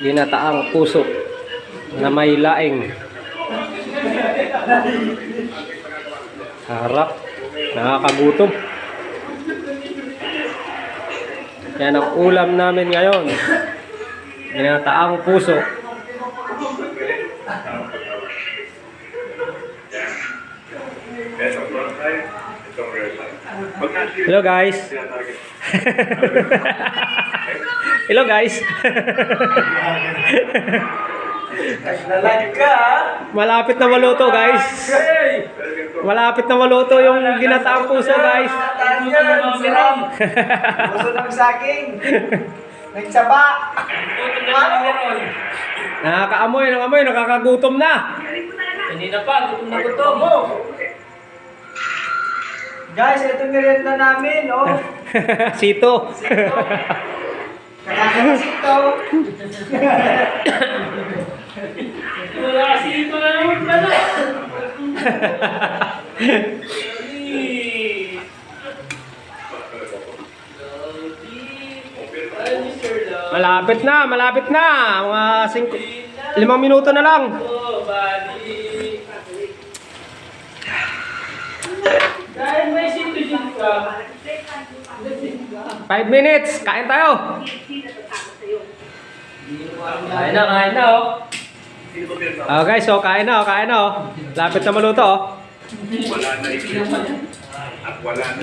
ginataang puso na may laing. Harap, nakakagutom. Yan ang ulam namin ngayon. Ginataang puso. Hello guys. Hello guys. Malapit na maluto guys. Malapit na maluto yung ginataang puso guys. Puso ng saging. Nagsaba. Nakakaamoy ng amoy, nakakagutom na. Hindi na pa, gutom na gutom. Guys, ito merienda namin, oh. Sito. Kakakasito. Wala kasi ito na naman pala. Malapit na, malapit na. Mga 5 minuto na lang. Dahil may situation ka. 5 minutes, kain tayo. Kain na oh. Guys, so kain na, kain na. Lapit na maluto. Wala na ikilang at wala na